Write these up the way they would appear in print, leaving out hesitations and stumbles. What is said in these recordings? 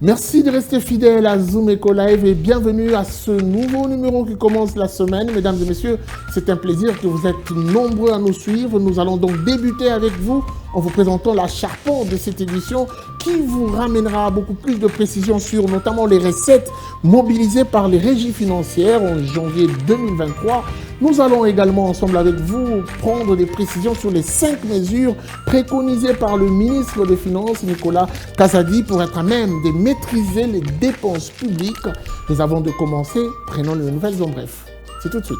Merci de rester fidèle à Zoom Eco Live et bienvenue à ce nouveau numéro qui commence la semaine. Mesdames et messieurs, c'est un plaisir que vous êtes nombreux à nous suivre. Nous allons donc débuter avec vous en vous présentant la charpente de cette édition qui vous ramènera beaucoup plus de précisions sur notamment les recettes mobilisées par les régies financières en janvier 2023. Nous allons également ensemble avec vous prendre des précisions sur les 5 mesures préconisées par le ministre des Finances, Nicolas Kazadi, pour être à même de maîtriser les dépenses publiques. Mais avant de commencer, prenons les nouvelles en bref. C'est tout de suite.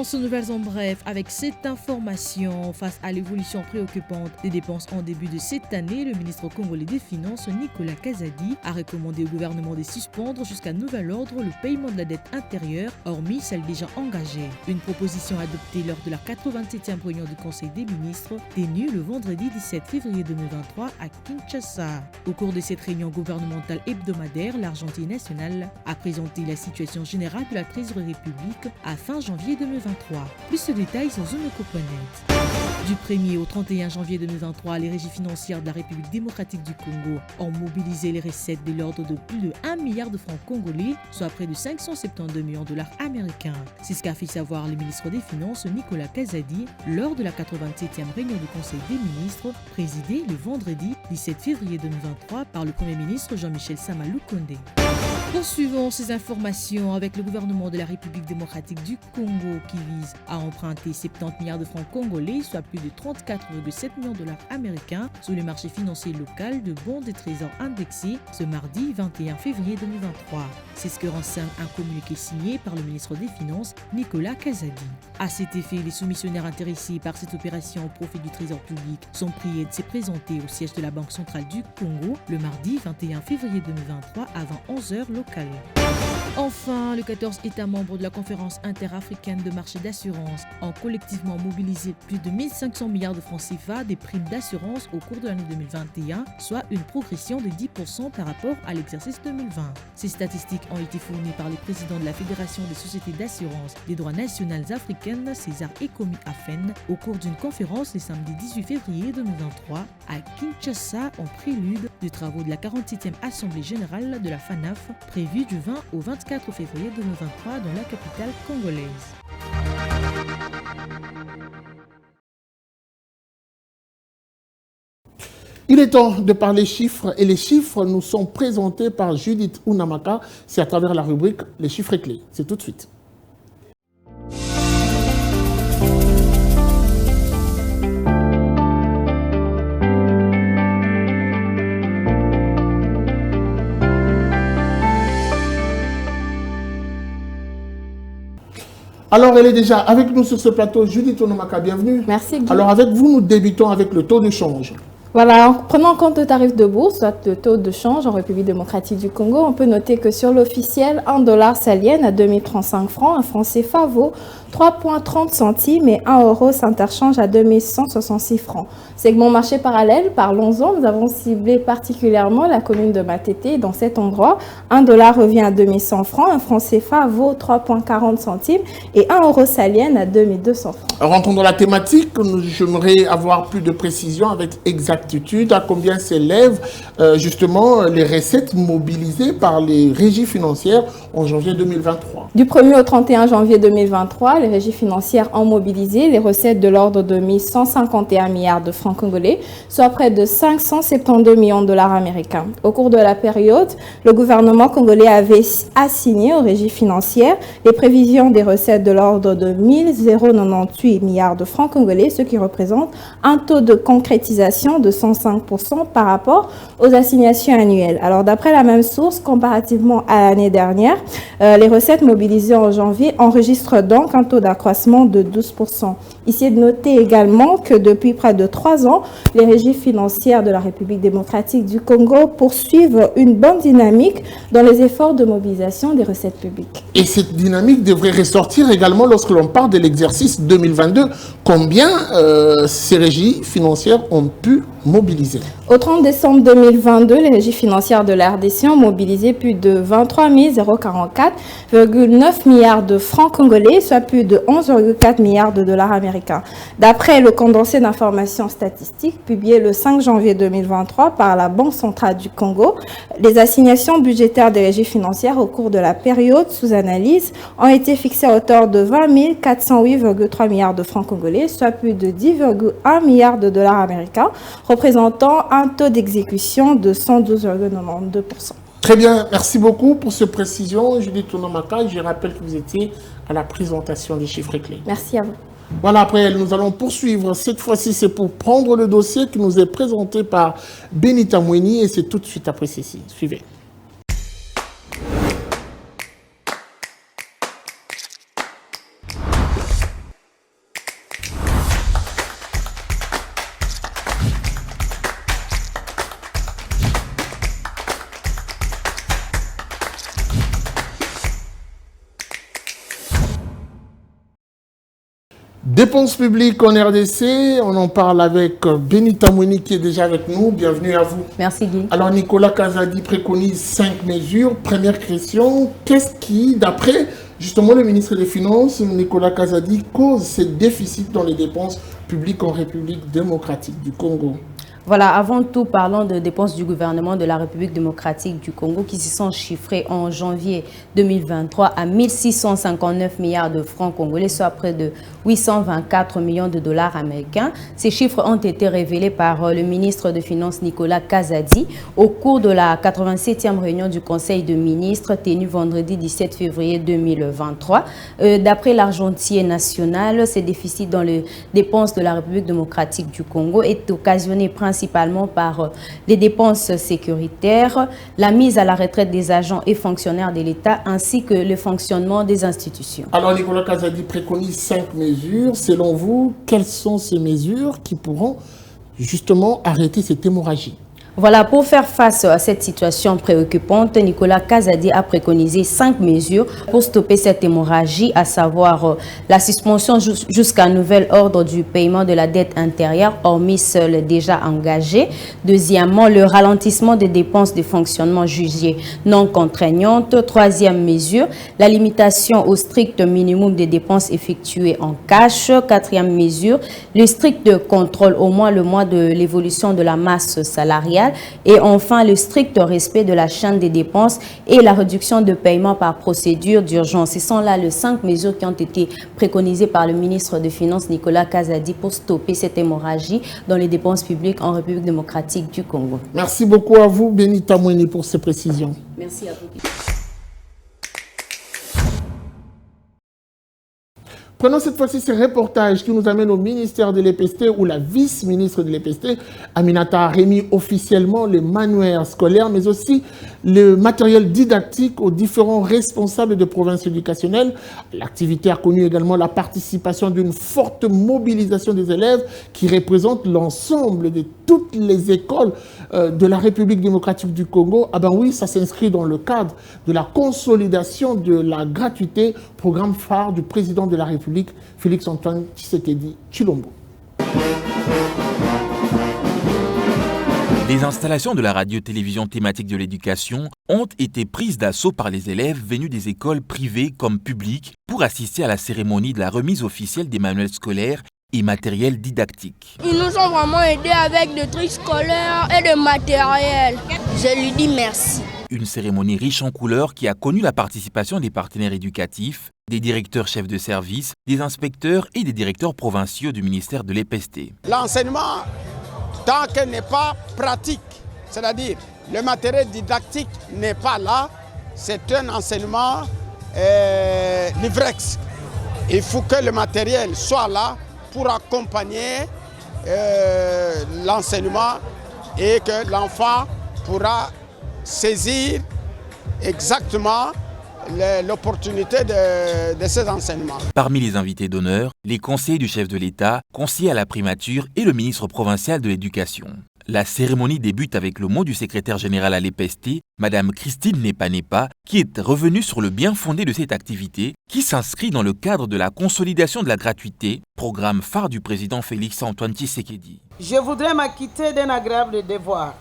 Ce nouvelles en bref avec cette information face à l'évolution préoccupante des dépenses en début de cette année, le ministre congolais des Finances Nicolas Kazadi a recommandé au gouvernement de suspendre jusqu'à nouvel ordre le paiement de la dette intérieure hormis celle déjà engagée. Une proposition adoptée lors de la 87e réunion du Conseil des ministres tenue le vendredi 17 février 2023 à Kinshasa. Au cours de cette réunion gouvernementale hebdomadaire, l'Argentine nationale a présenté la situation générale de la trésorerie publique à fin janvier 2023. Plus de détails sur zoneco.net. Du 1er au 31 janvier 2023, les régies financières de la République démocratique du Congo ont mobilisé les recettes de l'ordre de plus de 1 milliard de francs congolais, soit près de 572 millions de dollars américains. C'est ce qu'a fait savoir le ministre des Finances Nicolas Kazadi lors de la 87e réunion du Conseil des ministres, présidée le vendredi 17 février 2023 par le Premier ministre Jean-Michel Sama Lukonde. Poursuivons ces informations avec le gouvernement de la République démocratique du Congo qui vise à emprunter 70 milliards de francs congolais, soit plus de 34,7 millions de dollars américains, sur le marché financier local de bons de trésor indexés ce mardi 21 février 2023. C'est ce que renseigne un communiqué signé par le ministre des Finances Nicolas Kazadi. À cet effet, les soumissionnaires intéressés par cette opération au profit du trésor public sont priés de se présenter au siège de la Banque centrale du Congo le mardi 21 février 2023 avant 11h locales. Enfin, les 14 États membres de la conférence interafricaine de marché d'assurance ont collectivement mobilisé plus de 1500 milliards de francs CFA des primes d'assurance au cours de l'année 2021, soit une progression de 10% par rapport à l'exercice 2020. Ces statistiques ont été fournies par le président de la Fédération des sociétés d'assurance des droits nationales africaines, César Ekomi Afen, au cours d'une conférence le samedi 18 février 2023 à Kinshasa en prélude des travaux de la 47e Assemblée générale de la FANAF, prévue du 20 au 24 février 2023 dans la capitale congolaise. Il est temps de parler chiffres et les chiffres nous sont présentés par Judith Unamaka. C'est à travers la rubrique Les chiffres clés. C'est tout de suite. Alors, elle est déjà avec nous sur ce plateau. Judith Onomaka, bienvenue. Merci, Guy. Alors, avec vous, nous débutons avec le taux de change. Voilà, prenons en compte le tarif de bourse, soit le taux de change en République démocratique du Congo. On peut noter que sur l'officiel, 1 dollar salienne à 2035 francs, un franc CFA vaut 3,30 centimes et 1 euro s'interchange à 2166 francs. Segment marché parallèle, parlons-en, nous avons ciblé particulièrement la commune de Matete. Dans cet endroit, 1 dollar revient à 2100 francs, un franc CFA vaut 3,40 centimes et 1 euro salienne à 2200 francs. Rentrons dans la thématique, j'aimerais avoir plus de précision avec exactitude à combien s'élèvent justement les recettes mobilisées par les régies financières en janvier 2023. Du 1er au 31 janvier 2023, les régies financières ont mobilisé les recettes de l'ordre de 1151 milliards de francs congolais, soit près de 572 millions de dollars américains. Au cours de la période, le gouvernement congolais avait assigné aux régies financières les prévisions des recettes de l'ordre de 1098 milliards de francs congolais, ce qui représente un taux de concrétisation de 105% par rapport aux assignations annuelles. Alors, d'après la même source, comparativement à l'année dernière, les recettes mobilisées en janvier enregistrent donc un taux d'accroissement de 12%. Ici est de noter également que depuis près de 3 ans, les régies financières de la République démocratique du Congo poursuivent une bonne dynamique dans les efforts de mobilisation des recettes publiques. Et cette dynamique devrait ressortir également lorsque l'on parle de l'exercice 2022. Combien ces régies financières ont pu mobilisés. Au 30 décembre 2022, les régies financières de la RDC ont mobilisé plus de 23 044,9 milliards de francs congolais, soit plus de 11,4 milliards de dollars américains. D'après le condensé d'informations statistiques publié le 5 janvier 2023 par la Banque centrale du Congo, les assignations budgétaires des régies financières au cours de la période sous analyse ont été fixées à hauteur de 20 408,3 milliards de francs congolais, soit plus de 10,1 milliards de dollars américains, représentant un taux d'exécution de 112,92%. Très bien, merci beaucoup pour cette précision. Judith Tonomaka, je rappelle que vous étiez à la présentation des chiffres clés. Merci à vous. Voilà, après, nous allons poursuivre. Cette fois-ci, c'est pour prendre le dossier qui nous est présenté par Benita Mweni et c'est tout de suite après ceci. Suivez. Dépenses publiques en RDC, on en parle avec Benita Mweni qui est déjà avec nous. Bienvenue à vous. Merci Guy. Alors Nicolas Kazadi préconise 5 mesures. Première question, qu'est-ce qui, d'après justement le ministre des Finances, Nicolas Kazadi, cause ces déficits dans les dépenses publiques en République démocratique du Congo? Voilà, avant tout, parlons de dépenses du gouvernement de la République démocratique du Congo qui se sont chiffrées en janvier 2023 à 1659 milliards de francs congolais, soit près de 824 millions de dollars américains. Ces chiffres ont été révélés par le ministre des Finances Nicolas Kazadi au cours de la 87e réunion du Conseil de ministres tenue vendredi 17 février 2023. D'après l'argentier national, ces déficits dans les dépenses de la République démocratique du Congo est occasionné principalement par les dépenses sécuritaires, la mise à la retraite des agents et fonctionnaires de l'État, ainsi que le fonctionnement des institutions. Alors Nicolas Kazadi préconise 5 mesures. Selon vous, quelles sont ces mesures qui pourront justement arrêter cette hémorragie? Voilà, pour faire face à cette situation préoccupante, Nicolas Kazadi a préconisé 5 mesures pour stopper cette hémorragie, à savoir la suspension jusqu'à nouvel ordre du paiement de la dette intérieure, hormis celle déjà engagée. Deuxièmement, le ralentissement des dépenses de fonctionnement jugées non contraignantes. Troisième mesure, la limitation au strict minimum des dépenses effectuées en cash. Quatrième mesure, le strict contrôle au moins le mois de l'évolution de la masse salariale. Et enfin, le strict respect de la chaîne des dépenses et la réduction de paiement par procédure d'urgence. Ce sont là les 5 mesures qui ont été préconisées par le ministre des Finances Nicolas Kazadi pour stopper cette hémorragie dans les dépenses publiques en République démocratique du Congo. Merci beaucoup à vous, Benita Mweni, pour ces précisions. Merci à vous. Prenons cette fois-ci ce reportage qui nous amène au ministère de l'EPST où la vice-ministre de l'EPST, Aminata, a remis officiellement les manuels scolaires, mais aussi le matériel didactique aux différents responsables de provinces éducationnelles. L'activité a connu également la participation d'une forte mobilisation des élèves qui représentent l'ensemble de toutes les écoles de la République démocratique du Congo. Ah ben oui, ça s'inscrit dans le cadre de la consolidation de la gratuité, programme phare du président de la République, Félix-Antoine Tshisekedi Tshilombo. Les installations de la radio-télévision thématique de l'éducation ont été prises d'assaut par les élèves venus des écoles privées comme publiques pour assister à la cérémonie de la remise officielle des manuels scolaires et matériel didactique. Ils nous ont vraiment aidés avec des trucs scolaires et de matériel. Je lui dis merci. Une cérémonie riche en couleurs qui a connu la participation des partenaires éducatifs, des directeurs chefs de service, des inspecteurs et des directeurs provinciaux du ministère de l'EPST. L'enseignement, tant qu'il n'est pas pratique, c'est-à-dire le matériel didactique n'est pas là, c'est un enseignement livrex. Il faut que le matériel soit là pour accompagner l'enseignement et que l'enfant pourra saisir exactement l'opportunité de ces enseignements. Parmi les invités d'honneur, les conseillers du chef de l'État, conseillers à la primature et le ministre provincial de l'Éducation. La cérémonie débute avec le mot du secrétaire général à l'EPST, Madame Christine Nepa, qui est revenue sur le bien fondé de cette activité qui s'inscrit dans le cadre de la consolidation de la gratuité, programme phare du président Félix-Antoine Tshisekedi. Je voudrais m'acquitter d'un agréable devoir,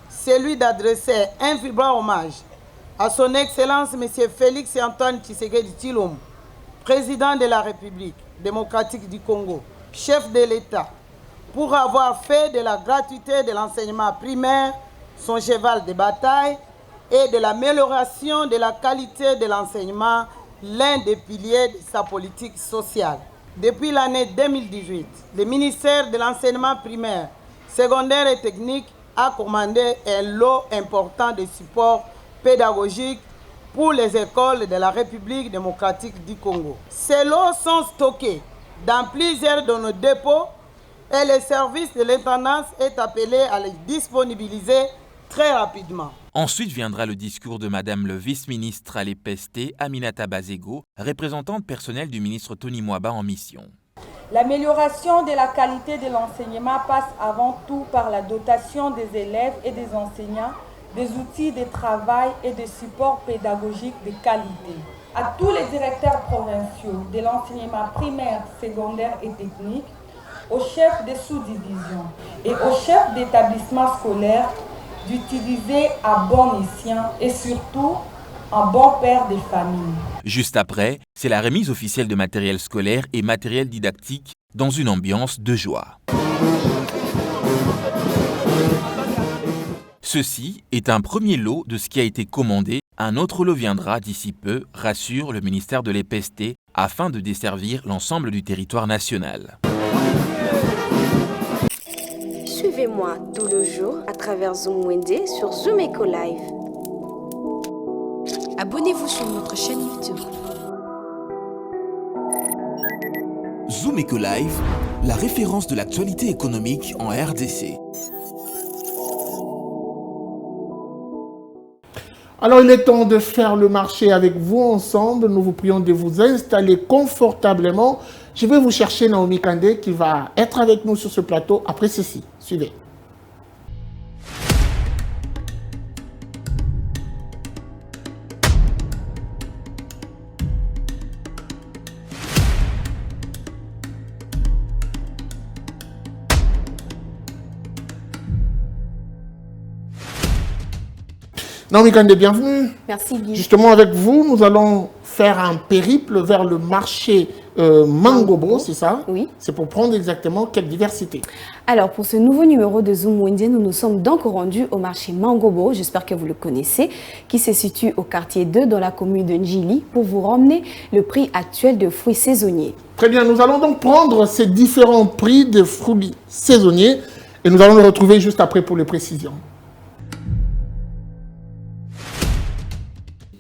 celui d'adresser un vibrant hommage à son Excellence M. Félix-Antoine Tshisekedi Tshilombo, président de la République démocratique du Congo, chef de l'État, pour avoir fait de la gratuité de l'enseignement primaire son cheval de bataille et de l'amélioration de la qualité de l'enseignement l'un des piliers de sa politique sociale. Depuis l'année 2018, le ministère de l'enseignement primaire, secondaire et technique a commandé un lot important de supports pédagogiques pour les écoles de la République démocratique du Congo. Ces lots sont stockés dans plusieurs de nos dépôts et le service de l'intendance est appelé à les disponibiliser très rapidement. Ensuite viendra le discours de Madame le vice-ministre à l'EPST, Aminata Bazego, représentante personnelle du ministre Tony Mwaba en mission. L'amélioration de la qualité de l'enseignement passe avant tout par la dotation des élèves et des enseignants des outils de travail et de support pédagogique de qualité. À tous les directeurs provinciaux de l'enseignement primaire, secondaire et technique, aux chefs de sous-division et aux chefs d'établissement scolaire d'utiliser à bon escient et surtout un bon père de famille. Juste après, c'est la remise officielle de matériel scolaire et matériel didactique dans une ambiance de joie. Ceci est un premier lot de ce qui a été commandé. Un autre lot viendra d'ici peu, rassure le ministère de l'EPST, afin de desservir l'ensemble du territoire national. Suivez-moi tout le jour à travers Zoom Wende sur Zoom Eco Live. Abonnez-vous sur notre chaîne YouTube. Zoom Eco Live, la référence de l'actualité économique en RDC. Alors, il est temps de faire le marché avec vous ensemble. Nous vous prions de vous installer confortablement. Je vais vous chercher Naomi Kandé qui va être avec nous sur ce plateau après ceci. Suivez. Naomi Kandé, bienvenue. Merci Guy. Justement, avec vous, nous allons faire un périple vers le marché Mangobo, c'est ça? Oui. C'est pour prendre exactement quelle diversité? Alors, pour ce nouveau numéro de Zoom Wende, nous nous sommes donc rendus au marché Mangobo, j'espère que vous le connaissez, qui se situe au quartier 2 dans la commune de Njili, pour vous ramener le prix actuel de fruits saisonniers. Très bien, nous allons donc prendre ces différents prix de fruits saisonniers et nous allons le retrouver juste après pour les précisions.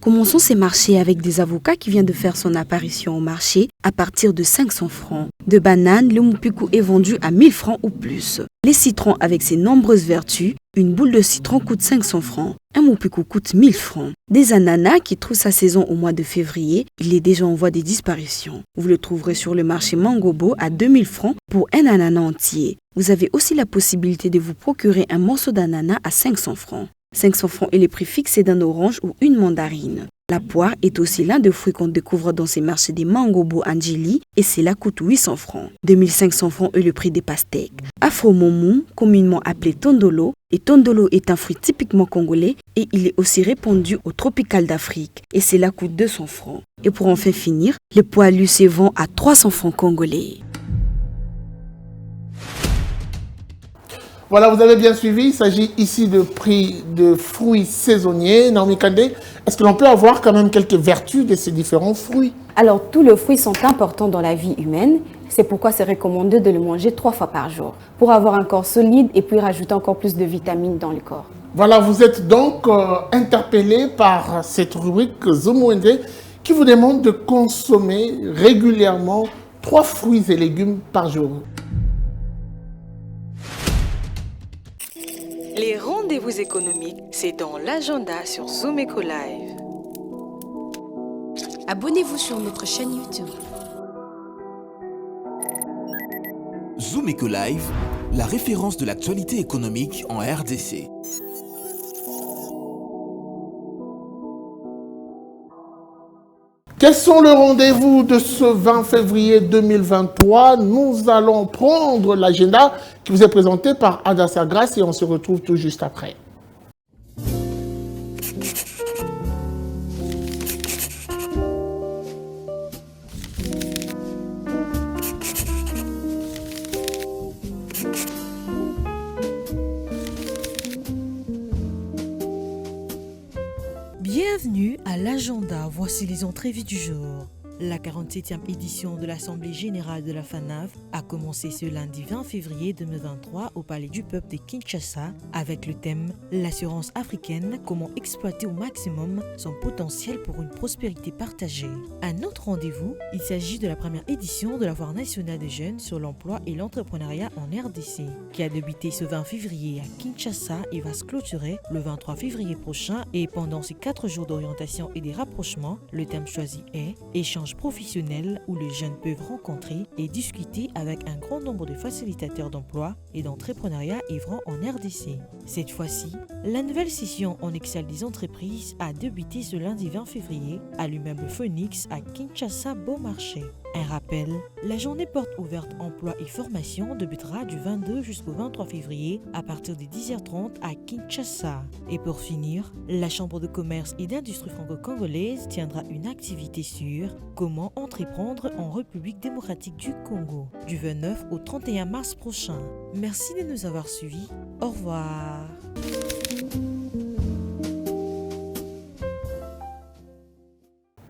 Commençons ces marchés avec des avocats qui viennent de faire son apparition au marché à partir de 500 francs. De bananes, le moupikou est vendu à 1000 francs ou plus. Les citrons avec ses nombreuses vertus, une boule de citron coûte 500 francs. Un moupikou coûte 1000 francs. Des ananas qui trouvent sa saison au mois de février, il est déjà en voie de disparition. Vous le trouverez sur le marché Mangobo à 2000 francs pour un ananas entier. Vous avez aussi la possibilité de vous procurer un morceau d'ananas à 500 francs. 500 francs est le prix fixé d'un orange ou une mandarine. La poire est aussi l'un des fruits qu'on découvre dans ces marchés des Mangobo Anjili et cela coûte 800 francs. 2500 francs est le prix des pastèques. Afro-momou, communément appelé tondolo, et tondolo est un fruit typiquement congolais et il est aussi répandu au tropical d'Afrique et cela coûte 200 francs. Et pour enfin finir, le poilu se vend à 300 francs congolais. Voilà, vous avez bien suivi, il s'agit ici de prix de fruits saisonniers. Naomi Kandé, est-ce que l'on peut avoir quand même quelques vertus de ces différents fruits? Alors, tous les fruits sont importants dans la vie humaine. C'est pourquoi c'est recommandé de le manger 3 fois par jour pour avoir un corps solide et puis rajouter encore plus de vitamines dans le corps. Voilà, vous êtes donc interpellé par cette rubrique Zoom Wende qui vous demande de consommer régulièrement 3 fruits et légumes par jour. Les rendez-vous économiques, c'est dans l'agenda sur Zoom Eco Live. Abonnez-vous sur notre chaîne YouTube. Zoom Eco Live, la référence de l'actualité économique en RDC. Quels sont les rendez-vous de ce 20 février 2023? Nous allons prendre l'agenda qui vous est présenté par Adassa Grace et on se retrouve tout juste après. Bienvenue à l'agenda, voici les entrées du jour. La 47e édition de l'Assemblée générale de la FANAF a commencé ce lundi 20 février 2023 au Palais du Peuple de Kinshasa avec le thème « L'assurance africaine, comment exploiter au maximum son potentiel pour une prospérité partagée ». Un autre rendez-vous, il s'agit de la première édition de la Foire nationale des jeunes sur l'emploi et l'entrepreneuriat en RDC, qui a débuté ce 20 février à Kinshasa et va se clôturer le 23 février prochain. Et pendant ces 4 jours d'orientation et des rapprochements, le thème choisi est « Échange professionnels où les jeunes peuvent rencontrer et discuter avec un grand nombre de facilitateurs d'emploi et d'entrepreneuriat œuvrant en RDC. Cette fois-ci, la nouvelle session en Excel des entreprises a débuté ce lundi 20 février à l'immeuble Phoenix à Kinshasa Beaumarchais. Un rappel, la journée porte ouverte emploi et formation débutera du 22 jusqu'au 23 février à partir de 10h30 à Kinshasa. Et pour finir, la Chambre de commerce et d'industrie franco-congolaise tiendra une activité sur comment entreprendre en République démocratique du Congo du 29 au 31 mars prochain. Merci de nous avoir suivis. Au revoir.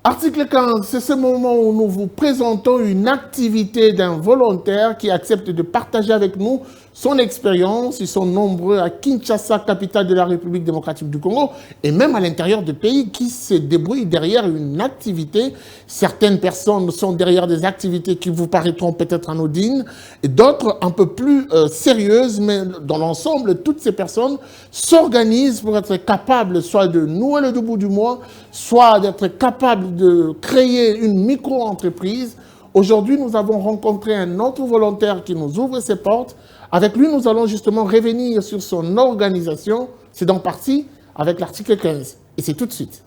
Article 15, c'est ce moment où nous vous présentons une activité d'un volontaire qui accepte de partager avec nous son expérience. Ils sont nombreux à Kinshasa, capitale de la République démocratique du Congo, et même à l'intérieur du pays qui se débrouillent derrière une activité. Certaines personnes sont derrière des activités qui vous paraîtront peut-être anodines, et d'autres un peu plus sérieuses, mais dans l'ensemble, toutes ces personnes s'organisent pour être capables soit de nouer le bout du mois, soit d'être capables de créer une micro-entreprise. Aujourd'hui, nous avons rencontré un autre volontaire qui nous ouvre ses portes. Avec lui, nous allons justement revenir sur son organisation. C'est donc parti avec l'article 15. Et c'est tout de suite.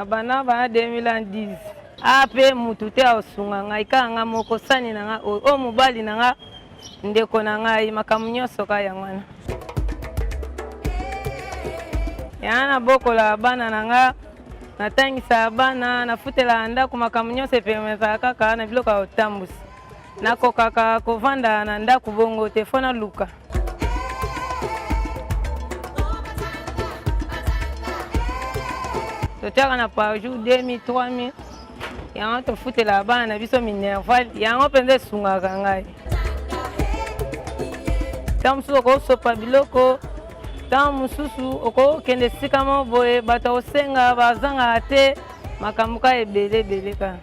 Bana 2010 ape mutu te osunga ngai kanga moko sani nanga o mobali nanga ndeko na ngai makamu nyonso ka yangwana yana bokola bana nanga natangisa bana nafutela ndako makamu nyonso epermetaka kaka na biloko ya otambusi nakokaka kovanda na ndako bongo telefona luka totiaka na par jour 2000 3000 yango tofutela bana na biso minerval yango mpenza esungaka ngai ntango mosusu okosopa biloko ntango mosusu okokende esika moko boye bato osenga bazangaka te makambo ka ebele kaka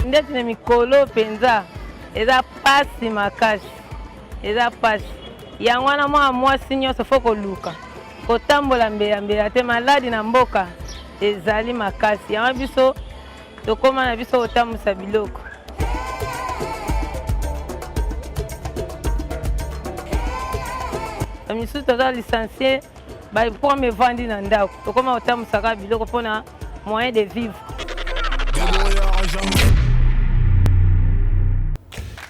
ndeti na mikolo mpenza eza pasi makasi eza pasi yango wana mwana mwasi nyonso fo koluka kotambola mbeya te maladi na mboka ezali makasi yango biso tokoma na biso kotambusa biloko misusu toza licencié mpo mevandi na ndako tokoma kotambusaka biloko mpona moyen de vivre.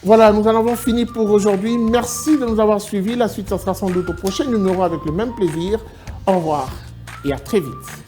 Voilà, nous en avons fini pour aujourd'hui. Merci de nous avoir suivis. La suite, ça sera sans doute au prochain numéro avec le même plaisir. Au revoir et à très vite.